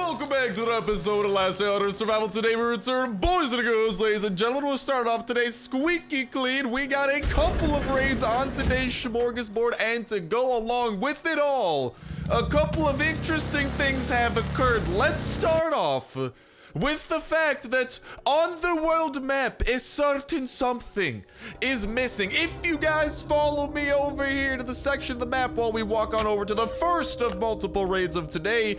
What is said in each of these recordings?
welcome back to the episode of Last Day on Earth Survival. Today we return, boys and girls, ladies and gentlemen. We'll start off today squeaky clean. We got a couple of raids on today's smorgasbord, and to go along with it all, a couple of interesting things have occurred. Let's start off with the fact that on the world map, a certain something is missing. If you guys follow me over here to the section of the map while we walk on over to the first of multiple raids of today,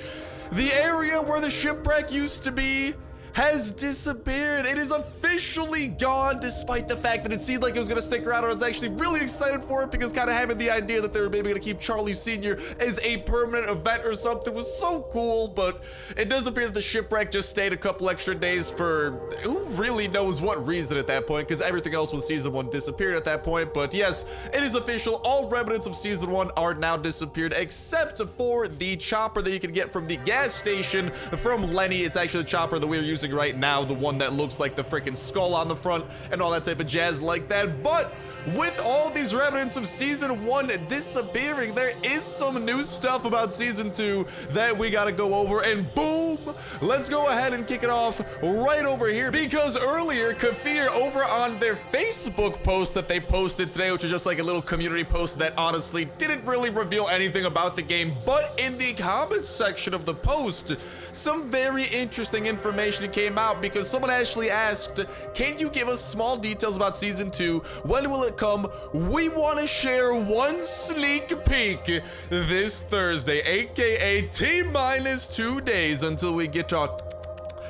the area where the shipwreck used to be has disappeared. It is officially gone, despite the fact that it seemed like it was gonna stick around. I was actually really excited for it because kind of having the idea that they were maybe gonna keep Charlie Sr. as a permanent event or something was so cool, but it does appear that the shipwreck just stayed a couple extra days for who really knows what reason at that point, because everything else with season 1 disappeared at that point. But yes, it is official. All remnants of season 1 are now disappeared, except for the chopper that you can get from the gas station from Lenny. It's actually the chopper that we're using right now, the one that looks like the freaking skull on the front and all that type of jazz like that. But with all these remnants of season 1 disappearing, there is some new stuff about season 2 that we gotta go over, and boom, let's go ahead and kick it off right over here, because earlier Kafir over on their Facebook post that they posted today, which is just like a little community post that honestly didn't really reveal anything about the game, but in the comments section of the post, some very interesting information came out, because someone actually asked, can you give us small details about season 2? When will it come? We want to share one sneak peek this Thursday, aka T-minus 2 days until we get our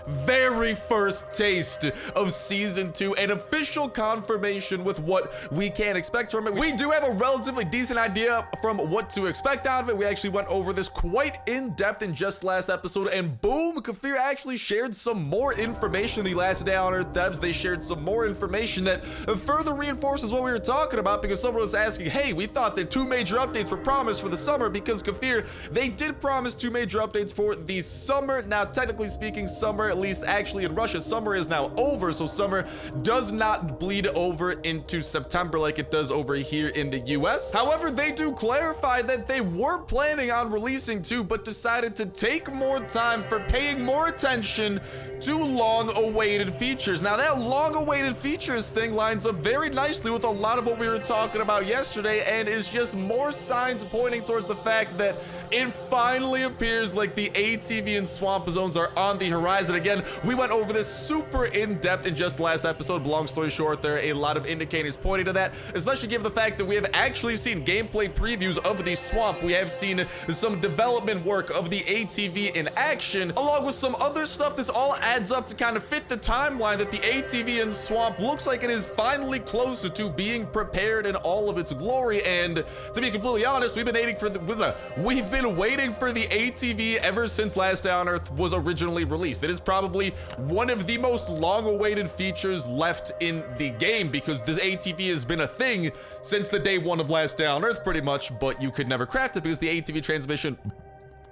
very first taste of season 2 and official confirmation with what we can expect from it. We do have a relatively decent idea from what to expect out of it. We actually went over this quite in depth in just last episode, and boom, Kafir actually shared some more information. The Last Day on Earth devs, they shared some more information that further reinforces what we were talking about, because someone was asking, hey, we thought that 2 major updates were promised for the summer, because Kafir, they did promise 2 major updates for the summer. Now, technically speaking, summer, at least actually in Russia, summer is now over, so summer does not bleed over into September like it does over here in the US. However, they do clarify that they were planning on releasing 2, but decided to take more time for paying more attention to long-awaited features. Now, that long-awaited features thing lines up very nicely with a lot of what we were talking about yesterday, and is just more signs pointing towards the fact that it finally appears like the ATV and swamp zones are on the horizon again. We went over this super in-depth in just last episode. Long story short, there are a lot of indicators pointing to that, especially given the fact that we have actually seen gameplay previews of the swamp. We have seen some development work of the ATV in action, along with some other stuff. This all adds up to kind of fit the timeline that the ATV in swamp looks like it is finally closer to being prepared in all of its glory. And to be completely honest, we've been waiting for the ATV ever since Last Day on Earth was originally released. It is probably one of the most long-awaited features left in the game, because this ATV has been a thing since the day 1 of Last Day on Earth pretty much, but you could never craft it because the ATV transmission,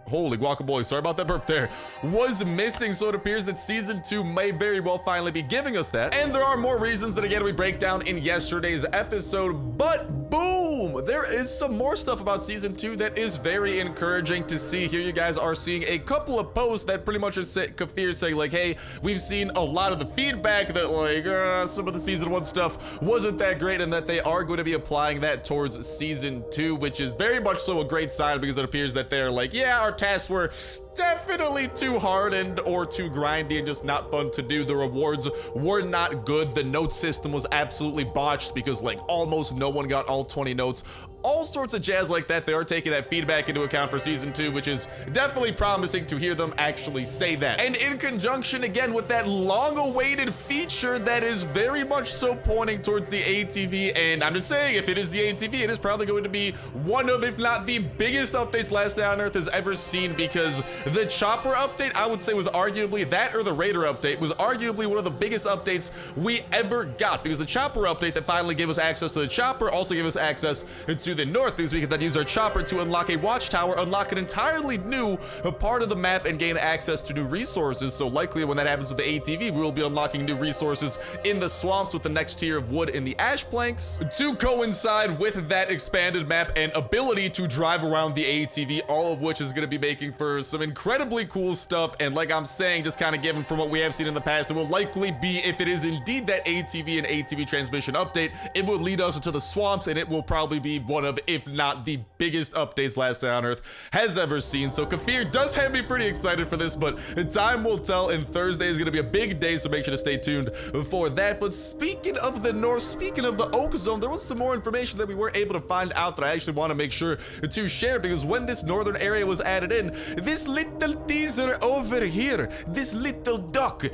holy guacamole, sorry about that burp there, was missing. So it appears that season 2 may very well finally be giving us that, and there are more reasons that again we break down in yesterday's episode. But boom, there is some more stuff about season 2 that is very encouraging to see. Here you guys are seeing a couple of posts that pretty much is Kafir saying like, hey, we've seen a lot of the feedback that like some of the season 1 stuff wasn't that great, and that they are going to be applying that towards season 2, which is very much so a great sign, because it appears that they're like, yeah, our tasks were definitely too hard or too grindy and just not fun to do. The rewards were not good. The note system was absolutely botched, because like almost no one got all 20 notes. All sorts of jazz like that. They are taking that feedback into account for season 2, which is definitely promising to hear them actually say that. And in conjunction again with that long-awaited feature that is very much so pointing towards the ATV, and I'm just saying, if it is the ATV, it is probably going to be one of, if not the biggest updates Last Day on Earth has ever seen, because the chopper update, I would say, was arguably that, or the raider update was arguably one of the biggest updates we ever got, because the chopper update that finally gave us access to the chopper also gave us access to to the north, because we can then use our chopper to unlock a watchtower, unlock an entirely new part of the map, and gain access to new resources. So likely when that happens with the ATV, we will be unlocking new resources in the swamps with the next tier of wood in the ash planks to coincide with that expanded map and ability to drive around the ATV, all of which is going to be making for some incredibly cool stuff. And like I'm saying, just kind of given from what we have seen in the past, it will likely be, if it is indeed that ATV and ATV transmission update, it will lead us into the swamps, and it will probably be one of, if not the biggest updates Last Day on Earth has ever seen. So Kafir does have me pretty excited for this, but time will tell, and Thursday is going to be a big day, so make sure to stay tuned for that. But speaking of the north, speaking of the Oak Zone, there was some more information that we were able to find out that I actually want to make sure to share, because when this northern area was added in, this little teaser over here, this little duck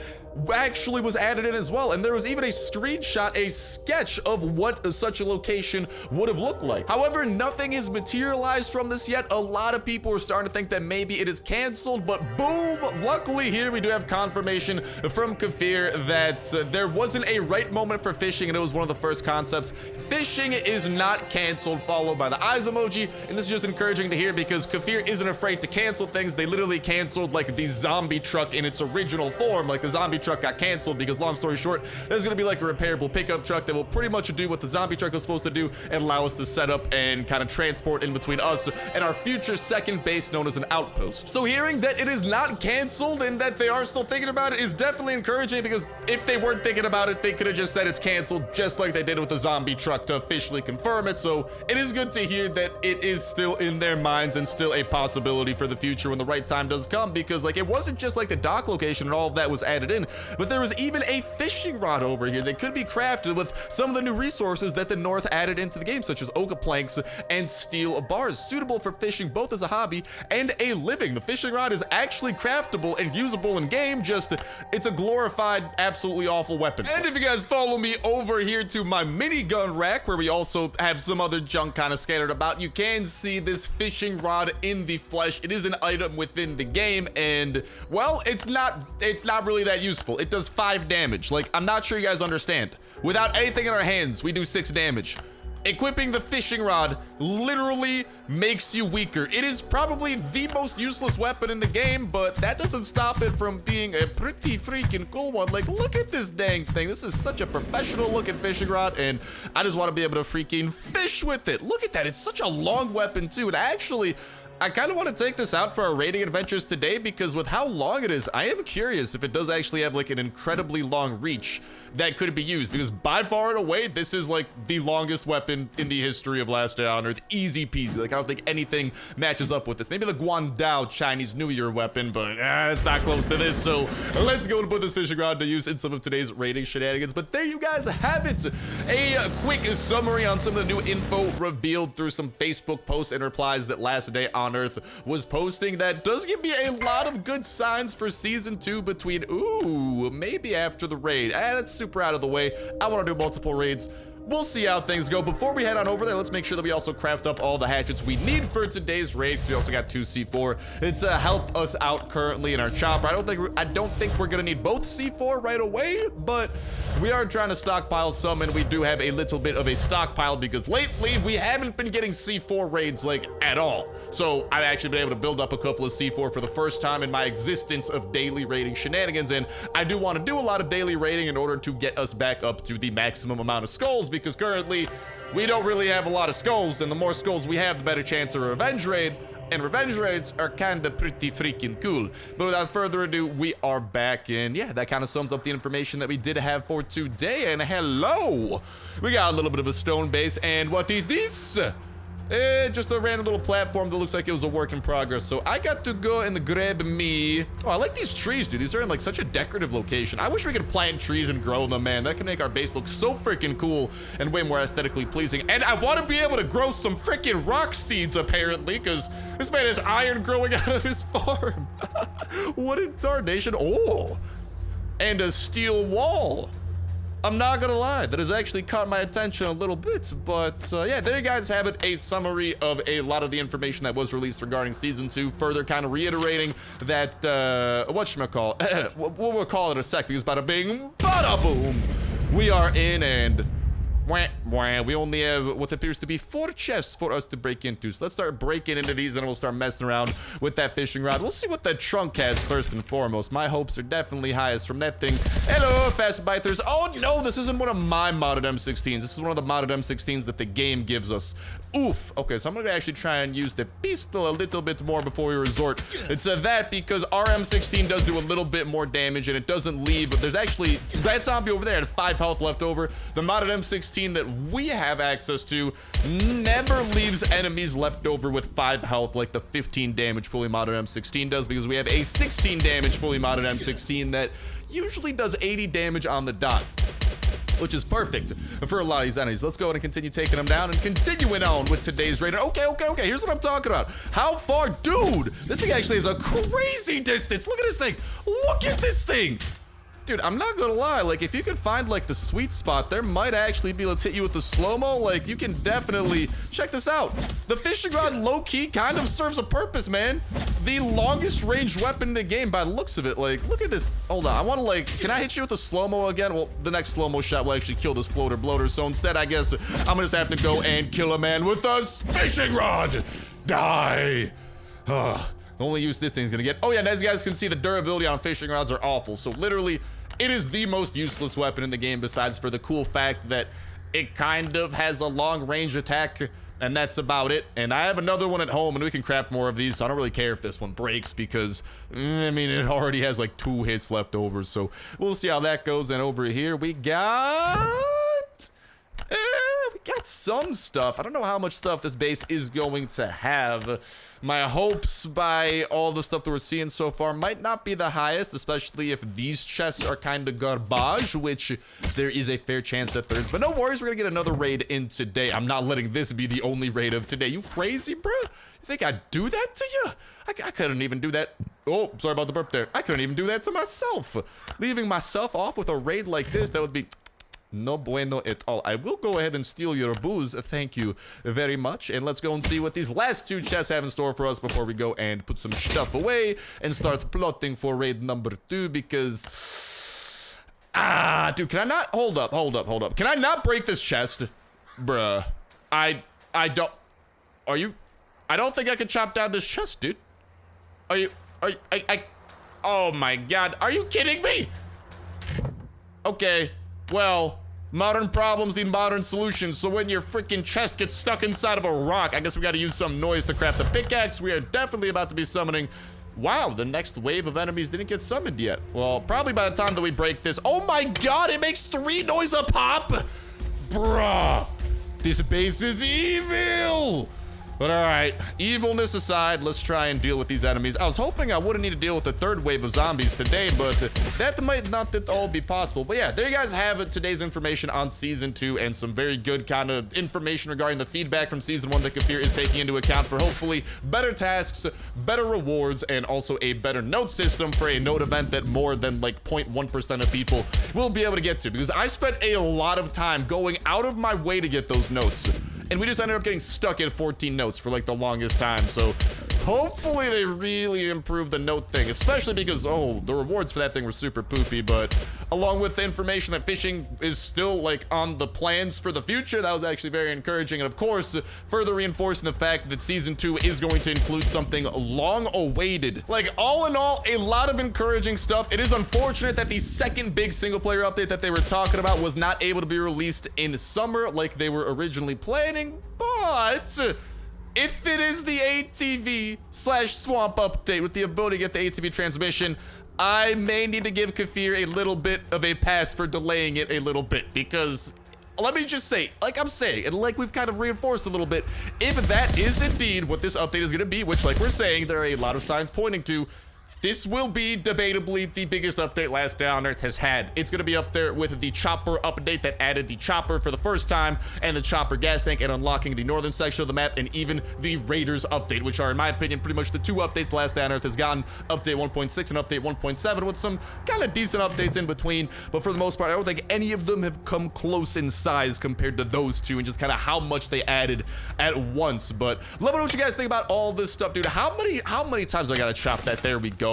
actually was added in as well, and there was even a screenshot, a sketch of what such a location would have looked like. However, nothing is materialized from this yet. A lot of people are starting to think that maybe it is canceled, but boom, luckily here we do have confirmation from Kafir that there wasn't a right moment for fishing, and it was one of the first concepts. Fishing is not canceled, followed by the eyes emoji, and this is just encouraging to hear, because Kafir isn't afraid to cancel things. They literally canceled like the zombie truck in its original form. Like the zombie truck got canceled because, long story short, there's gonna be like a repairable pickup truck that will pretty much do what the zombie truck was supposed to do and allow us to set up and kind of transport in between us and our future second base known as an outpost. So hearing that it is not canceled and that they are still thinking about it is definitely encouraging, because if they weren't thinking about it, they could have just said it's canceled, just like they did with the zombie truck to officially confirm it. So it is good to hear that it is still in their minds and still a possibility for the future when the right time does come, because like it wasn't just like the dock location and all of that was added in, but there was even a fishing rod over here that could be crafted with some of the new resources that the North added into the game, such as oak planks and steel bars, suitable for fishing both as a hobby and a living. The fishing rod is actually craftable and usable in game, just it's a glorified, absolutely awful weapon. And if you guys follow me over here to my minigun rack, where we also have some other junk kind of scattered about, you can see this fishing rod in the flesh. It is an item within the game, and well, it's not really that useful. It does 5 damage. Like, I'm not sure you guys understand. Without anything in our hands, we do 6 damage. Equipping the fishing rod literally makes you weaker. It is probably the most useless weapon in the game, but that doesn't stop it from being a pretty freaking cool one. Like, look at this dang thing. This is such a professional looking fishing rod, and I just want to be able to freaking fish with it. Look at that. It's such a long weapon too, and I kind of want to take this out for our raiding adventures today, because with how long it is, I am curious if it does actually have like an incredibly long reach that could be used, because by far and away, this is like the longest weapon in the history of Last Day on Earth. Easy peasy. Like, I don't think anything matches up with this. Maybe the Guandao Chinese New Year weapon, but it's not close to this. So let's go and put this fishing rod to use in some of today's raiding shenanigans. But there you guys have it. A quick summary on some of the new info revealed through some Facebook posts and replies that Last Day on Earth was posting that does give me a lot of good signs for season 2 between, ooh, maybe after the raid. That's super out of the way. I want to do multiple raids. We'll see how things go. Before we head on over there, let's make sure that we also craft up all the hatchets we need for today's raid, because we also got 2 C4 to help us out currently in our chopper. I don't think we're gonna need both C4 right away, but we are trying to stockpile some, and we do have a little bit of a stockpile because lately we haven't been getting C4 raids like at all. So I've actually been able to build up a couple of C4 for the first time in my existence of daily raiding shenanigans, and I do want to do a lot of daily raiding in order to get us back up to the maximum amount of skulls, because currently we don't really have a lot of skulls, and the more skulls we have, the better chance of a revenge raid, and revenge raids are kind of pretty freaking cool. But without further ado, we are back, and yeah, that kind of sums up the information that we did have for today. And hello, we got a little bit of a stone base, and what is this? Just a random little platform that looks like it was a work in progress. So I got to go and grab me. Oh, I like these trees, dude. These are in like such a decorative location. I wish we could plant trees and grow them, man. That could make our base look so freaking cool and way more aesthetically pleasing. And I want to be able to grow some freaking rock seeds, apparently, because this man has iron growing out of his farm. What in tarnation? Oh, and a steel wall. I'm not gonna lie, that has actually caught my attention a little bit, but yeah, there you guys have it, a summary of a lot of the information that was released regarding season 2, further kind of reiterating that, whatchamacallit, we'll call it a sec, because bada bing, bada boom, we are in, and We only have what appears to be 4 chests for us to break into. So let's start breaking into these, and we'll start messing around with that fishing rod. We'll see what the trunk has first and foremost. My hopes are definitely highest from that thing. Hello, fast biters. Oh no, this isn't one of my modded M16s. This is one of the modded M16s that the game gives us. Oof. Okay, so I'm gonna actually try and use the pistol a little bit more before we resort to that, because our M16 does do a little bit more damage and it doesn't leave. But there's actually that zombie over there had 5 health left over. The modded M16 that we have access to never leaves enemies left over with 5 health like the 15 damage fully modded M16 does, because we have a 16 damage fully modded M16 that usually does 80 damage on the dot, which is perfect for a lot of these enemies. Let's go ahead and continue taking them down and continuing on with today's raid. Okay, here's what I'm talking about. How far? Dude, this thing actually is a crazy distance. Look at this thing. Look at this thing. Dude, I'm not gonna lie, like, if you could find, like, the sweet spot, there might actually be, let's hit you with the slow-mo, like, you can definitely, check this out. The fishing rod, low-key, kind of serves a purpose, man. The longest ranged weapon in the game, by the looks of it, like, look at this. Hold on, I wanna, like, can I hit you with the slow-mo again? Well, the next slow-mo shot will actually kill this floater bloater, so instead, I guess, I'm gonna just have to go and kill a man with a fishing rod. Die. Ugh. The only use this thing's gonna get. Oh yeah, and as you guys can see, the durability on fishing rods are awful. So literally, it is the most useless weapon in the game, besides for the cool fact that it kind of has a long range attack, and that's about it. And I have another one at home, and we can craft more of these, so I don't really care if this one breaks, because I mean, it already has like 2 hits left over. So we'll see how that goes. And over here we got some stuff. I don't know how much stuff this base is going to have. My hopes by all the stuff that we're seeing so far might not be the highest, especially if these chests are kind of garbage, which there is a fair chance that there is. But no worries, we're gonna get another raid in today. I'm not letting this be the only raid of today. You crazy, bro? You think I'd do that to you? I couldn't even do that. Oh, sorry about the burp there. I couldn't even do that to myself. Leaving myself off with a raid like this, that would be no bueno at all. I will go ahead and steal your booze. Thank you very much. And let's go and see what these last 2 chests have in store for us before we go and put some stuff away and start plotting for raid number 2, because dude, can I not hold up? Can I not break this chest? Bruh. I don't. Are you? I don't think I can chop down this chest, dude. Are you? Oh my god. Are you kidding me? Okay. Well, modern problems need modern solutions, so when your freaking chest gets stuck inside of a rock, I guess we gotta use some noise to craft a pickaxe. We are definitely about to be summoning. Wow, the next wave of enemies didn't get summoned yet. Well, probably by the time that we break this. Oh my god, it makes 3 noise a pop! Bruh, this base is evil! But alright, evilness aside, let's try and deal with these enemies. I was hoping I wouldn't need to deal with the 3rd wave of zombies today, but that might not at all be possible. But yeah, there you guys have it, today's information on Season 2, and some very good kind of information regarding the feedback from Season 1 that Kafir is taking into account for hopefully better tasks, better rewards, and also a better note system for a note event that more than like 0.1% of people will be able to get to. Because I spent a lot of time going out of my way to get those notes, and we just ended up getting stuck at 14 notes for like the longest time. So hopefully they really improve the note thing, especially because, oh, the rewards for that thing were super poopy. But along with the information that fishing is still like on the plans for the future, that was actually very encouraging. And of course, further reinforcing the fact that Season 2 is going to include something long awaited. Like, all in all, a lot of encouraging stuff. It is unfortunate that the 2nd big single player update that they were talking about was not able to be released in summer like they were originally planning. But if it is the ATV/swamp update with the ability to get the ATV transmission, I may need to give Kafir a little bit of a pass for delaying it a little bit, because let me just say, like I'm saying, and like we've kind of reinforced a little bit, if that is indeed what this update is going to be, which, like we're saying, there are a lot of signs pointing to, this will be debatably the biggest update Last Day on Earth has had. It's going to be up there with the chopper update that added the chopper for the first time, and the chopper gas tank, and unlocking the northern section of the map, and even the Raiders update, which are, in my opinion, pretty much the 2 updates Last Day on Earth has gotten. Update 1.6 and update 1.7, with some kind of decent updates in between. But for the most part, I don't think any of them have come close in size compared to those 2, and just kind of how much they added at once. But let me know what you guys think about all this stuff, dude. How many times do I gotta chop that? There we go.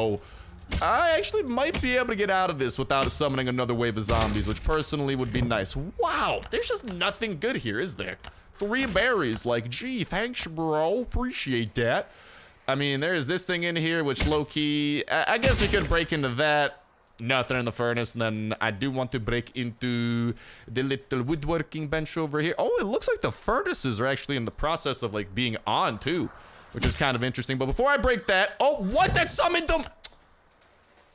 I actually might be able to get out of this without summoning another wave of zombies, which personally would be nice. Wow, there's just nothing good here, is there? 3 berries, like, gee, thanks, bro. Appreciate that. I mean, there is this thing in here, which low-key, I guess we could break into that. Nothing in the furnace, and then I do want to break into the little woodworking bench over here. Oh, it looks like the furnaces are actually in the process of, like, being on, too, which is kind of interesting. But before I break that, oh, what? That summoned them!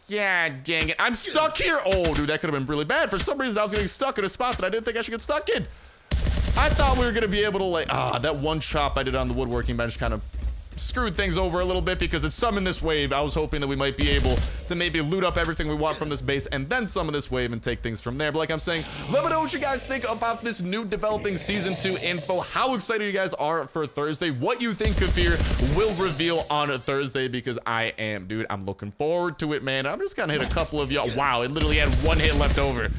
Yeah, dang it. I'm stuck here. Oh, dude, that could have been really bad. For some reason, I was getting stuck in a spot that I didn't think I should get stuck in. I thought we were going to be able to, like, that one chop I did on the woodworking bench kind of screwed things over a little bit because it summoned this wave. I was hoping that we might be able to maybe loot up everything we want from this base and then summon this wave and take things from there. But like I'm saying, let me know what you guys think about this new developing season 2 info, how excited you guys are for Thursday, what you think Kafir will reveal on Thursday, because I am, dude. I'm looking forward to it, man. I'm just gonna hit a couple of y'all. Wow, it literally had 1 hit left over.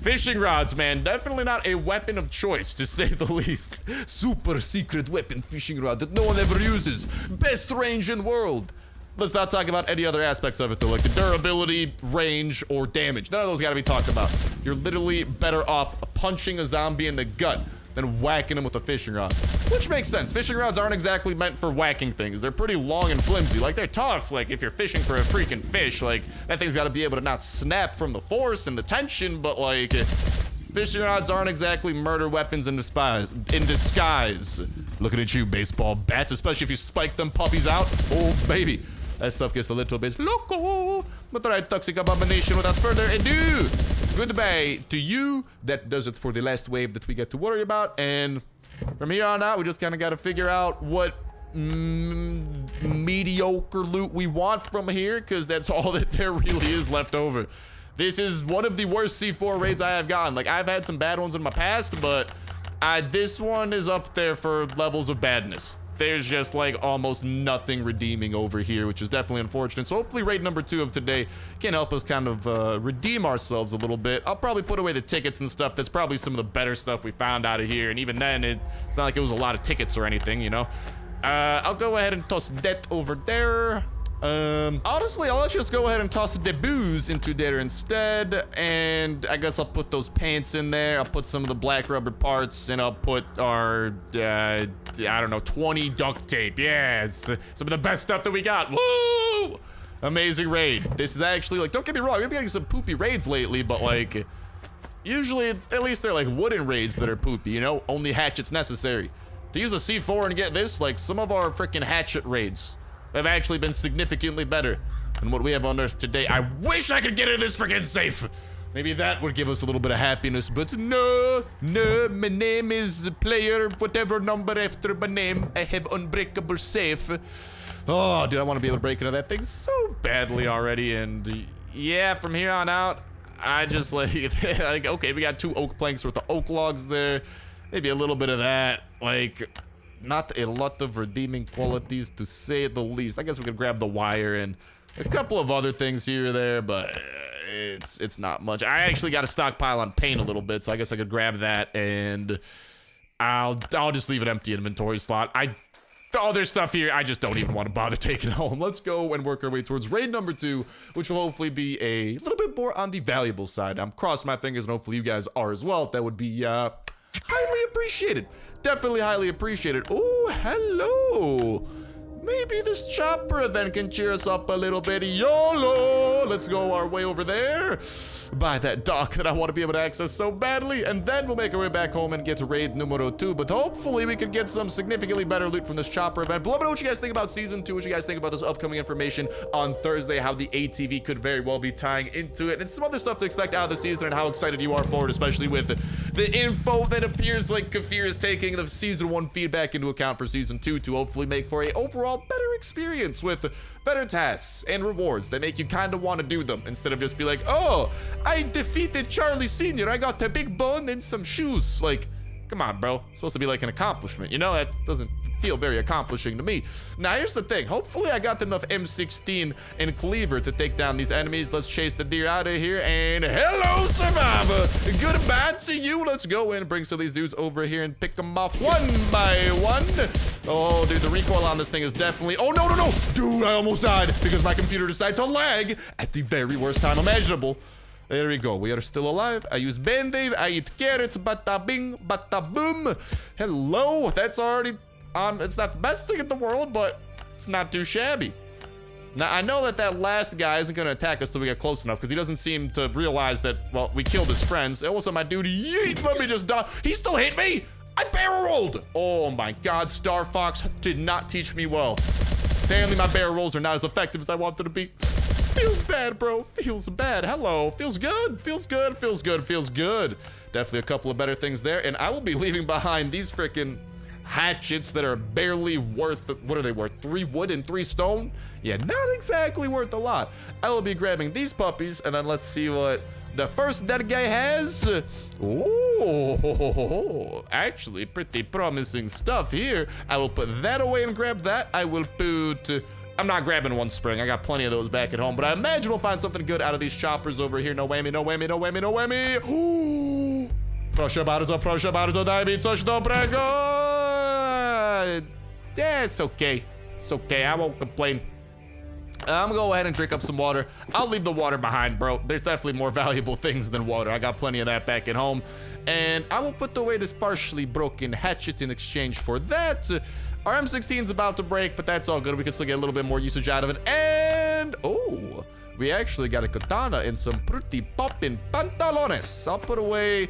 Fishing rods, man, definitely not a weapon of choice, to say the least. Super secret weapon fishing rod that no one ever uses. Best range in the world. Let's not talk about any other aspects of it, though, like the durability, range, or damage. None of those gotta be talked about. You're literally better off punching a zombie in the gut than whacking him with a fishing rod. Which makes sense. Fishing rods aren't exactly meant for whacking things. They're pretty long and flimsy. Like, they're tough. Like, if you're fishing for a freaking fish, like, that thing's gotta be able to not snap from the force and the tension, but, like, fishing rods aren't exactly murder weapons in disguise. Looking at you, baseball bats, especially if you spike them puppies out. Oh, baby. That stuff gets a little bit loco. But alright, toxic abomination, without further ado, goodbye to you. That does it for the last wave that we get to worry about. And from here on out, we just kind of got to figure out what mediocre loot we want from here, because that's all that there really is left over. This is one of the worst C4 raids I have gotten. Like, I've had some bad ones in my past, but this one is up there for levels of badness. There's just, like, almost nothing redeeming over here, which is definitely unfortunate. So hopefully raid number 2 of today can help us kind of redeem ourselves a little bit. I'll probably put away the tickets and stuff. That's probably some of the better stuff we found out of here. And even then, it's not like it was a lot of tickets or anything, you know? I'll go ahead and toss that over there. Honestly, I'll just go ahead and toss the booze into there instead, and I guess I'll put those pants in there. I'll put some of the black rubber parts, and I'll put our, I don't know, 20 duct tape. Yes, some of the best stuff that we got. Woo! Amazing raid. This is actually, like, don't get me wrong, we've been getting some poopy raids lately, but, like, usually, at least they're, like, wooden raids that are poopy, you know? Only hatchets necessary. To use a C4 and get this, like, some of our freaking hatchet raids have actually been significantly better than what we have unearthed today. I wish I could get in this freaking safe. Maybe that would give us a little bit of happiness, but no, my name is player, whatever number after my name. I have unbreakable safe. Oh, dude, I want to be able to break into that thing so badly already, and yeah, from here on out, I just like, okay, we got 2 oak planks worth of oak logs there, maybe a little bit of that, like, not a lot of redeeming qualities, to say the least. I guess we could grab the wire and a couple of other things here or there, but it's not much. I actually got a stockpile on paint a little bit, so I guess I could grab that, and I'll just leave an empty inventory slot. Oh, there's stuff here I just don't even want to bother taking home. Let's go and work our way towards raid number 2, which will hopefully be a little bit more on the valuable side. I'm crossing my fingers, and hopefully you guys are as well. That would be highly appreciated. Definitely highly appreciated. Oh, hello. Maybe this chopper event can cheer us up a little bit. YOLO! Let's go our way over there by that dock that I want to be able to access so badly, and then we'll make our way back home and get to raid numero 2, but hopefully we can get some significantly better loot from this chopper event. But let me know what you guys think about season 2, what you guys think about this upcoming information on Thursday, how the ATV could very well be tying into it, and some other stuff to expect out of the season, and how excited you are for it, especially with the info that appears like Kafir is taking the season 1 feedback into account for season 2 to hopefully make for a overall better experience with better tasks and rewards that make you kind of want to do them, instead of just be like, oh, I defeated Charlie Sr., I got a big bone and some shoes. Like, Come on, bro. It's supposed to be like an accomplishment. You know, that doesn't feel very accomplishing to me. Now, here's the thing. Hopefully, I got enough M16 and cleaver to take down these enemies. Let's chase the deer out of here. And hello, survivor. Goodbye to you. Let's go in and bring some of these dudes over here and pick them off one by one. Oh, dude, the recoil on this thing is definitely... Oh, no, no, no. Dude, I almost died because my computer decided to lag at the very worst time imaginable. There we go. We are still alive. I use Band-Aid. I eat carrots. Bada bing, bada boom. Hello. That's already on. It's not the best thing in the world, but it's not too shabby. Now, I know that last guy isn't going to attack us till we get close enough because he doesn't seem to realize that, well, we killed his friends. It wasn't my dude. Yeet. Let me just die. He still hit me. I barrel rolled. Oh, my God. Star Fox did not teach me well. Apparently, my barrel rolls are not as effective as I want them to be. Feels bad, bro. Feels bad. Hello. Feels good. Feels good. Feels good. Feels good. Definitely a couple of better things there. And I will be leaving behind these freaking hatchets that are barely worth, what are they worth? 3 wood and 3 stone? Yeah, not exactly worth a lot. I will be grabbing these puppies, and then let's see what the first dead guy has. Oh, actually pretty promising stuff here. I will put that away and grab that. I will put... I'm not grabbing one spring. I got plenty of those back at home, but I imagine we'll find something good out of these choppers over here. No whammy, no whammy, no whammy, no whammy. Ooh. Proszę bardzo, daj mi coś dobrego. Yeah, it's okay. It's okay. I won't complain. I'm gonna go ahead and drink up some water. I'll leave the water behind, bro. There's definitely more valuable things than water. I got plenty of that back at home. And I will put away this partially broken hatchet in exchange for that. Our M16 is about to break, but that's all good. We can still get a little bit more usage out of it. And, oh, we actually got a katana and some pretty poppin' pantalones. I'll put away...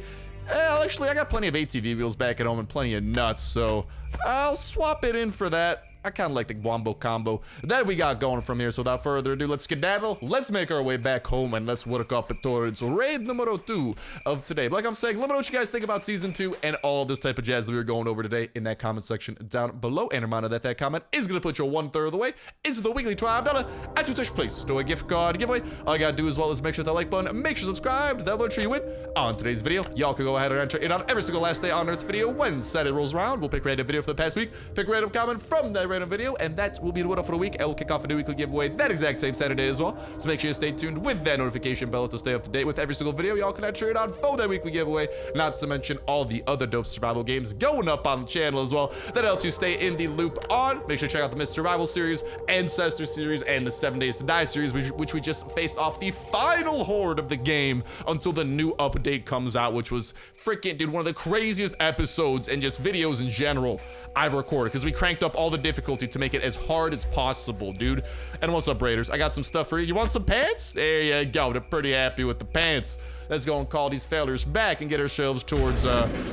Well, actually, I got plenty of ATV wheels back at home and plenty of nuts, so I'll swap it in for that. I kind of like the Wombo combo that we got going from here. So without further ado, let's skedaddle. Let's make our way back home and let's work up towards raid numero 2 of today. But like I'm saying, let me know what you guys think about season 2 and all this type of jazz that we were going over today in that comment section down below. And a reminder that comment is going to put you 1/3 of the way into the weekly $12 at your touch place to a gift card giveaway. All you got to do as well is make sure that like button, make sure subscribe. That'll ensure you win on today's video. Y'all can go ahead and enter it on every single last day on Earth video. When Saturday rolls around, we'll pick a random video for the past week, pick a random comment from that random video, and that will be the winner for the week. And we'll kick off a new weekly giveaway that exact same Saturday as well. So make sure you stay tuned with that notification bell to stay up to date with every single video. Y'all can enter it on for that weekly giveaway. Not to mention all the other dope survival games going up on the channel as well. That helps you stay in the loop on. Make sure to check out the Mr. Survival series, Ancestor series, and the 7 Days to Die series, which we just faced off the final horde of the game until the new update comes out, which was freaking, dude, one of the craziest episodes and just videos in general I've recorded, because we cranked up all the difficulty to make it as hard as possible, dude. And what's up, Raiders? I got some stuff for you. You want some pants? There you go. They're pretty happy with the pants. Let's go and call these fellers back and get ourselves towards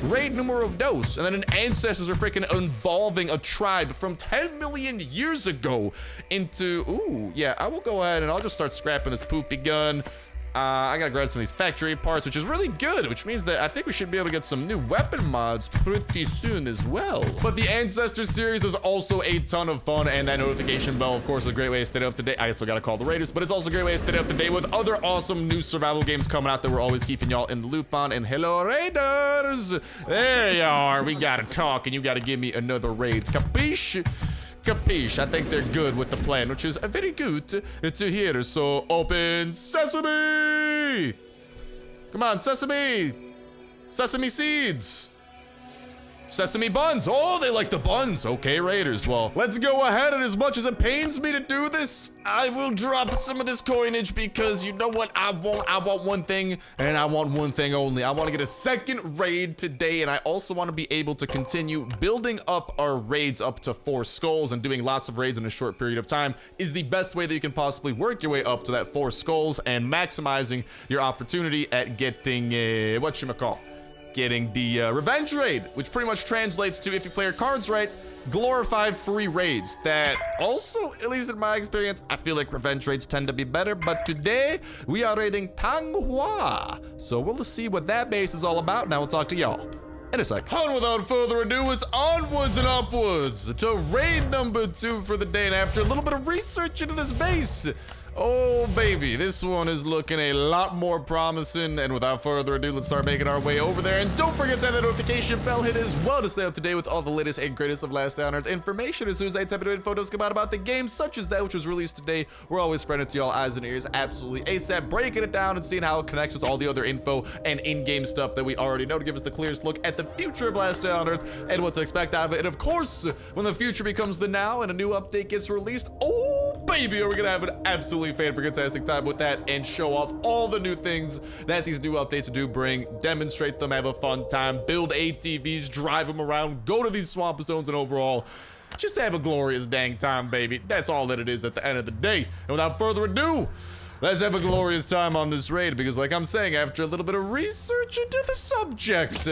raid numero 2. And then an ancestors are freaking involving a tribe from 10 million years ago into... Ooh, yeah, I will go ahead and I'll just start scrapping this poopy gun. I gotta grab some of these factory parts, which is really good, which means that I think we should be able to get some new weapon mods pretty soon as well. But the Ancestor series is also a ton of fun, and that notification bell, of course, is a great way to stay up to date. I still gotta call the Raiders, but it's also a great way to stay up to date with other awesome new survival games coming out that we're always keeping y'all in the loop on. And hello, Raiders! There you are. We gotta talk, and you gotta give me another raid. Capiche? Capiche. I think they're good with the plan, which is very good to hear. So open sesame! Come on, sesame! Sesame seeds! Sesame buns. Oh, they like the buns. Okay, Raiders. Well, let's go ahead, and as much as it pains me to do this, I will drop some of this coinage because you know what I want? I want one thing, and I want one thing only. I want to get a second raid today, and I also want to be able to continue building up our raids up to 4 skulls, and doing lots of raids in a short period of time is the best way that you can possibly work your way up to that 4 skulls and maximizing your opportunity at getting, whatchamacall? Getting the revenge raid, which pretty much translates to, if you play your cards right, glorified free raids. That also, at least in my experience, I feel like revenge raids tend to be better. But today we are raiding Tanghua, so we'll see what that base is all about. Now we'll talk to y'all in a sec. And without further ado, it's onwards and upwards to raid number 2 for the day. And after a little bit of research into this base, Oh, baby, this one is looking a lot more promising. And without further ado, let's start making our way over there. And don't forget to have that notification bell hit as well to stay up to date with all the latest and greatest of Last Day on Earth information. As soon as I type into photos come out about the game, such as that which was released today, we're always spreading it to y'all eyes and ears absolutely ASAP, breaking it down and seeing how it connects with all the other info and in-game stuff that we already know to give us the clearest look at the future of Last Day on Earth and what to expect out of it. And of course, when the future becomes the now and a new update gets released, oh, baby, are we gonna have an absolutely fan-fantastic time with that and show off all the new things that these new updates do bring, demonstrate them, have a fun time, build ATVs, drive them around, go to these swamp zones, and overall just have a glorious dang time, baby. That's all that it is at the end of the day. And without further ado, let's have a glorious time on this raid, because like I'm saying, after a little bit of research into the subject,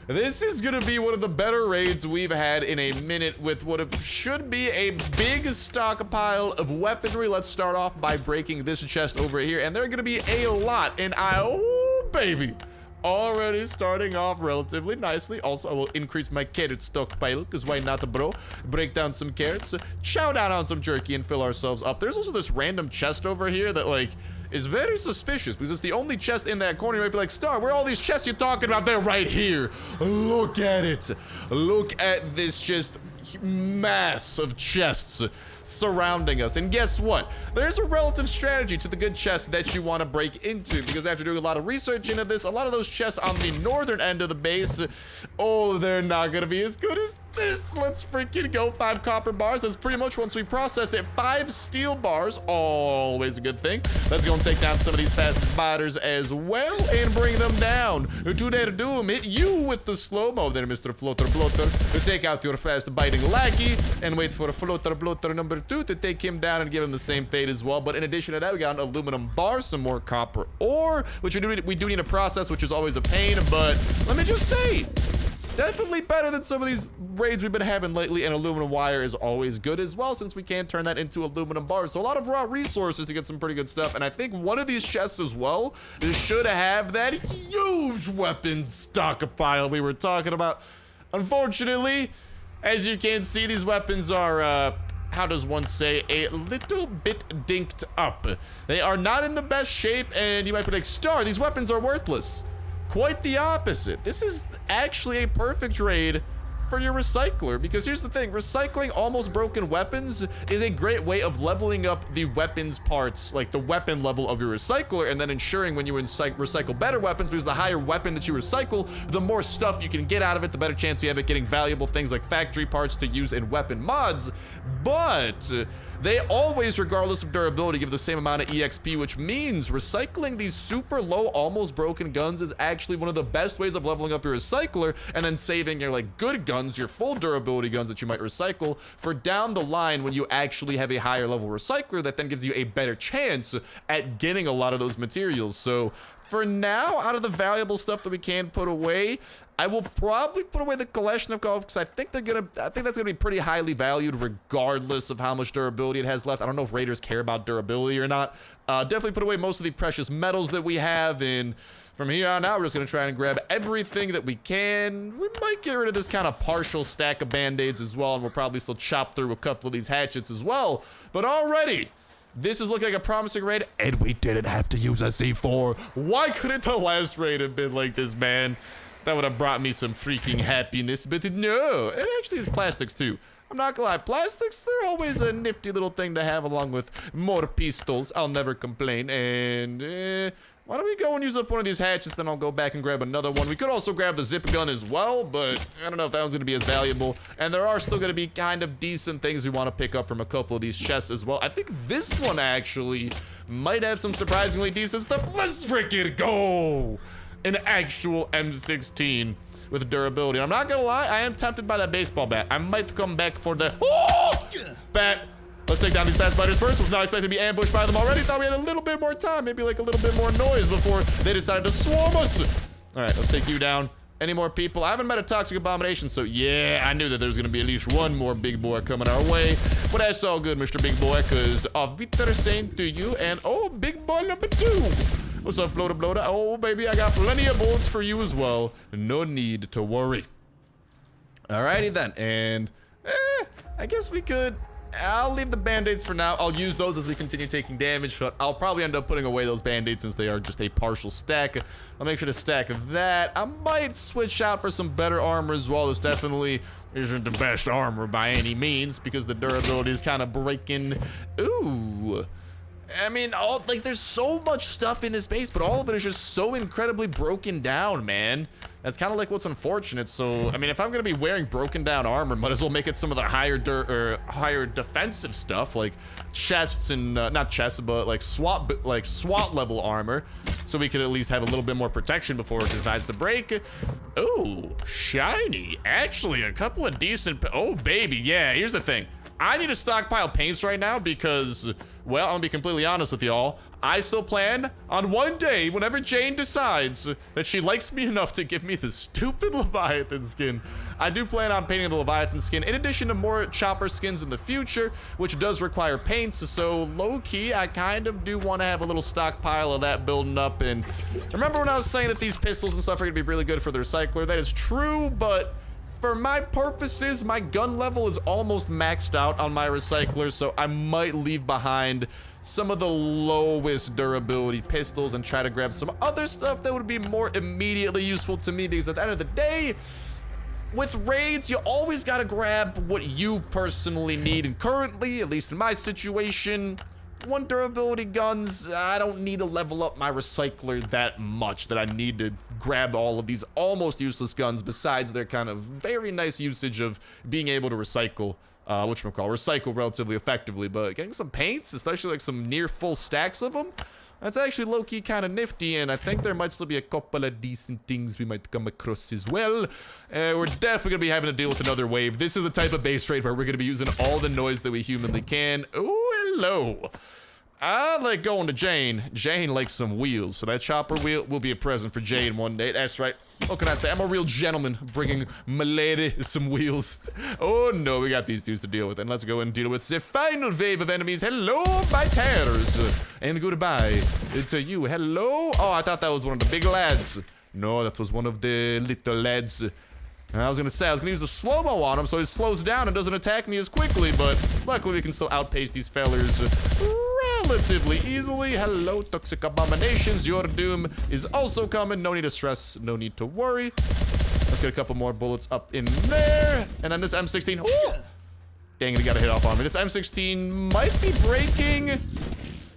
this is gonna be one of the better raids we've had in a minute, with what should be a big stockpile of weaponry. Let's start off by breaking this chest over here, and there are gonna be a lot, and oh baby, already starting off relatively nicely. Also, I will increase my carrot stockpile, because why not, bro? Break down some carrots, chow down on some jerky, and fill ourselves up. There's also this random chest over here that, like, is very suspicious, because it's the only chest in that corner. You might be like, Star, where are all these chests you're talking about? They're right here. Look at it. Look at this just mass of chests surrounding us. And guess what? There's a relative strategy to the good chests that you want to break into, because after doing a lot of research into this, a lot of those chests on the northern end of the base, oh, they're not gonna be as good as this. Let's freaking go. 5 copper bars. That's pretty much, once we process it, 5 steel bars. Always a good thing. Let's go and take down some of these fast biters as well and bring them down. To their doom, hit you with the slow-mo there, Mr. Floater Bloater. To take out your fast biting lackey and wait for Floater Bloater number 2 to take him down and give him the same fate as well. But in addition to that, we got an aluminum bar, some more copper ore, which we do need to process, which is always a pain. But let me just say, definitely better than some of these raids we've been having lately, and aluminum wire is always good as well, since we can turn that into aluminum bars. So a lot of raw resources to get some pretty good stuff. And I think one of these chests as well should have that huge weapons stockpile we were talking about. Unfortunately, as you can see, these weapons are, how does one say, a little bit dinked up. They are not in the best shape, and you might be like, Star, these weapons are worthless. Quite the opposite. This is actually a perfect raid for your recycler, because here's the thing, recycling almost broken weapons is a great way of leveling up the weapons parts, like the weapon level of your recycler, and then ensuring when you recycle better weapons, because the higher weapon that you recycle, the more stuff you can get out of it, the better chance you have at getting valuable things like factory parts to use in weapon mods. But they always, regardless of durability, give the same amount of EXP, which means recycling these super low, almost broken guns is actually one of the best ways of leveling up your recycler, and then saving your, like, good guns, your full durability guns that you might recycle, for down the line when you actually have a higher level recycler that then gives you a better chance at getting a lot of those materials. So for now, out of the valuable stuff that we can put away, I will probably put away the Kalashnikov, because I think that's gonna be pretty highly valued regardless of how much durability it has left. I don't know if raiders care about durability or not. Definitely put away most of the precious metals that we have, and from here on out, we're just gonna try and grab everything that we can. We might get rid of this kind of partial stack of band-aids as well, and we'll probably still chop through a couple of these hatchets as well. But already, this is looking like a promising raid, and we didn't have to use a C4. Why couldn't the last raid have been like this, man? That would have brought me some freaking happiness, but no. It actually is plastics too. I'm not gonna lie, plastics, they're always a nifty little thing to have, along with more pistols. I'll never complain. And why don't we go and use up one of these hatchets, then I'll go back and grab another one. We could also grab the zip gun as well, but I don't know if that one's gonna be as valuable. And there are still gonna be kind of decent things we want to pick up from a couple of these chests as well. I think this one actually might have some surprisingly decent stuff. Let's freaking go! An actual M16 with durability. And I'm not gonna lie, I am tempted by that baseball bat. I might come back for the bat. Let's take down these fast biters first. Was not expecting to be ambushed by them already. Thought we had a little bit more time, maybe like a little bit more noise before they decided to swarm us. All right, let's take you down. Any more people? I haven't met a toxic abomination, so yeah, I knew that there was gonna be at least one more big boy coming our way. But that's all good, Mr. Big Boy, because auf Wiedersehen to you. And oh, big boy number 2. What's up, Floater Bloater? Oh, baby, I got plenty of bullets for you as well. No need to worry. Alrighty then, and I guess we could I'll leave the band-aids for now. I'll use those as we continue taking damage, but I'll probably end up putting away those band-aids since they are just a partial stack. I'll make sure to stack that. I might switch out for some better armor as well. This definitely isn't the best armor by any means because the durability is kind of breaking. Ooh. I mean, there's so much stuff in this base, but all of it is just so incredibly broken down, man. That's kind of like what's unfortunate. So, I mean, if I'm gonna be wearing broken down armor, might as well make it some of the higher defensive stuff, like chests and not chests, but like SWAT level armor, so we could at least have a little bit more protection before it decides to break. Oh, shiny! Actually, a couple of decent. Oh, baby, yeah. Here's the thing. I need to stockpile paints right now because, well, I'm gonna be completely honest with y'all. I still plan on one day, whenever Jane decides that she likes me enough to give me the stupid Leviathan skin, I do plan on painting the Leviathan skin in addition to more chopper skins in the future, which does require paints. So low-key, I kind of do want to have a little stockpile of that building up. And remember when I was saying that these pistols and stuff are gonna be really good for the recycler? That is true, but for my purposes, my gun level is almost maxed out on my recycler, so I might leave behind some of the lowest durability pistols and try to grab some other stuff that would be more immediately useful to me, because at the end of the day, with raids, you always gotta grab what you personally need, and currently, at least in my situation, 1 durability guns, I don't need to level up my recycler that much that I need to grab all of these almost useless guns, besides their kind of very nice usage of being able to recycle, recycle relatively effectively. But getting some paints, especially like some near full stacks of them, that's actually low-key kind of nifty, and I think there might still be a couple of decent things we might come across as well. We're definitely gonna be having to deal with another wave. This is the type of base raid where we're gonna be using all the noise that we humanly can. Oh, hello. I like going to Jane. Jane likes some wheels, so that chopper wheel will be a present for Jane one day. That's right. What can I say? I'm a real gentleman, bringing my lady some wheels. Oh no, we got these dudes to deal with, and let's go and deal with the final wave of enemies. Hello, my tears, and goodbye to you. Hello. Oh, I thought that was one of the big lads. No, that was one of the little lads. And I was gonna use the slow-mo on him so he slows down and doesn't attack me as quickly, but luckily we can still outpace these fellers relatively easily. Hello, toxic abominations. Your doom is also coming. No need to stress, no need to worry. Let's get a couple more bullets up in there. And then this M16. Ooh. Dang it, he got a hit off on me. This M16 might be breaking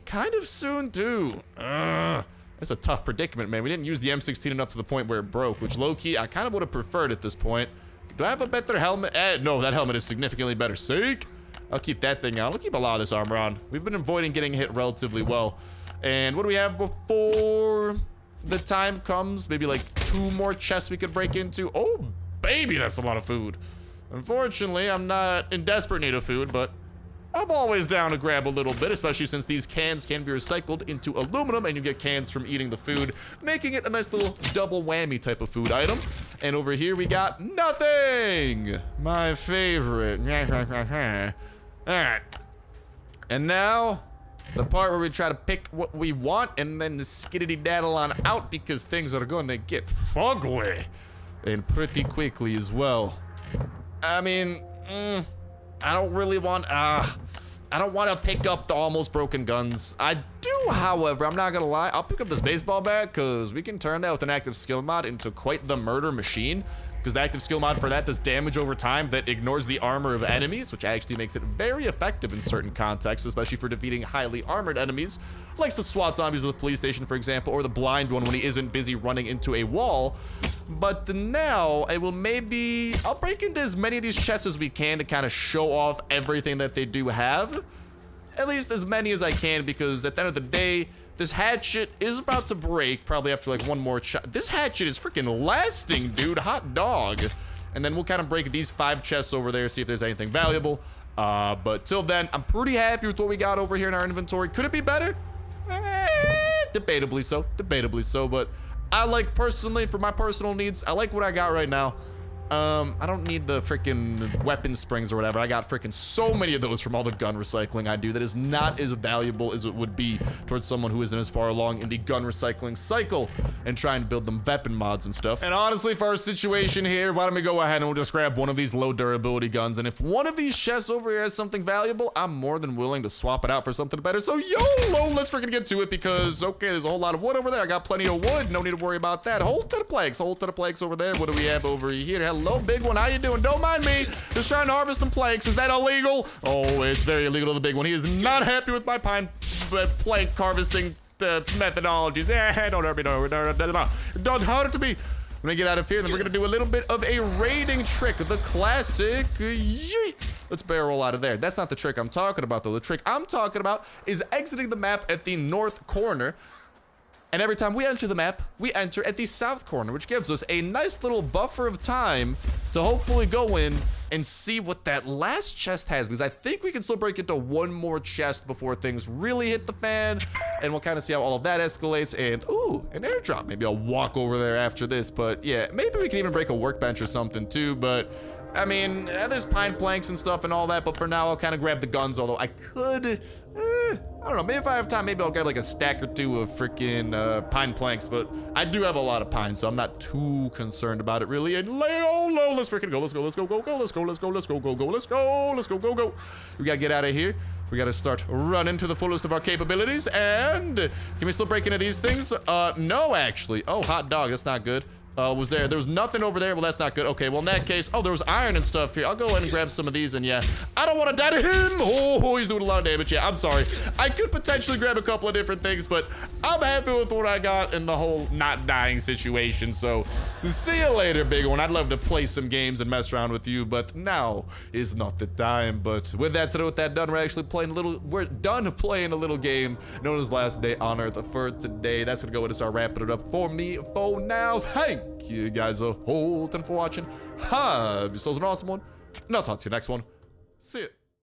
kind of soon, too. That's a tough predicament, man. We didn't use the M16 enough to the point where it broke, which low-key, I kind of would have preferred at this point. Do I have a better helmet? No, that helmet is significantly better. Sick. I'll keep that thing on. I'll keep a lot of this armor on. We've been avoiding getting hit relatively well. And what do we have before the time comes? Maybe like 2 more chests we could break into. Oh, baby, that's a lot of food. Unfortunately, I'm not in desperate need of food, but I'm always down to grab a little bit, especially since these cans can be recycled into aluminum and you get cans from eating the food, making it a nice little double whammy type of food item. And over here we got nothing! My favorite. Alright. And now, the part where we try to pick what we want and then skiddity daddle on out because things are going to get fugly. And pretty quickly as well. I mean, I don't really want, I don't want to pick up the almost broken guns. I do, however, I'm not gonna lie, I'll pick up this baseball bat because we can turn that with an active skill mod into quite the murder machine. Because the active skill mod for that does damage over time that ignores the armor of enemies, which actually makes it very effective in certain contexts, especially for defeating highly armored enemies, like the SWAT zombies of the police station, for example, or the blind one when he isn't busy running into a wall. But now, I'll break into as many of these chests as we can to kind of show off everything that they do have. At least as many as I can, because at the end of the day, this hatchet is about to break, probably after like 1 more shot. This hatchet is freaking lasting, dude. Hot dog. And then we'll kind of break these 5 chests over there, see if there's anything valuable. But till then, I'm pretty happy with what we got over here in our inventory. Could it be better? Debatably so, but I like personally, for my personal needs, I like what I got right now. I don't need the freaking weapon springs or whatever. I got freaking so many of those from all the gun recycling I do that is not as valuable as it would be towards someone who isn't as far along in the gun recycling cycle and trying to build them weapon mods and stuff. And honestly, for our situation here, why don't we go ahead and we'll just grab one of these low durability guns, and if one of these chests over here has something valuable, I'm more than willing to swap it out for something better. So YOLO, let's freaking get to it, because okay, there's a whole lot of wood over there. I got plenty of wood, no need to worry about that. Whole ton of planks over there. What do we have over here? Hello, big one, how you doing? Don't mind me, just trying to harvest some planks. Is that illegal? Oh, it's very illegal to the big one. He is not happy with my plank harvesting methodologies. Don't hurt me, don't hurt me. I'm gonna get out of here, and then we're gonna do a little bit of a raiding trick, the classic yeet. Let's barrel out of there. That's not the trick I'm talking about, though. The trick I'm talking about is exiting the map at the north corner. And every time we enter the map, we enter at the south corner, which gives us a nice little buffer of time to hopefully go in and see what that last chest has, because I think we can still break into one more chest before things really hit the fan, and we'll kind of see how all of that escalates. And ooh, an airdrop. Maybe I'll walk over there after this, but yeah, maybe we can even break a workbench or something too. But I mean, there's pine planks and stuff and all that, but for now I'll kind of grab the guns, although I could I don't know, maybe if I have time, maybe I'll get like a stack or two of freaking pine planks, but I do have a lot of pine, so I'm not too concerned about it really. And let's freaking go, let's go. We gotta get out of here. We gotta start running to the fullest of our capabilities. And can we still break into these things? No, actually. Oh, hot dog, that's not good. There was nothing over there. Well, that's not good. Okay, well, in that case, oh, there was iron and stuff here. I'll go ahead and grab some of these, and yeah, I don't want to die to him. Oh, he's doing a lot of damage. Yeah, I'm sorry. I could potentially grab a couple of different things, but I'm happy with what I got in the whole not dying situation. So see you later, big one. I'd love to play some games and mess around with you, but now is not the time. But with that said, with that done, we're done playing a little game known as Last Day on Earth for today. That's gonna go with us. I'll wrap it up for me for now. Thank you guys a whole ton for watching. Have yourselves an awesome one, and I'll talk to you next one. See ya.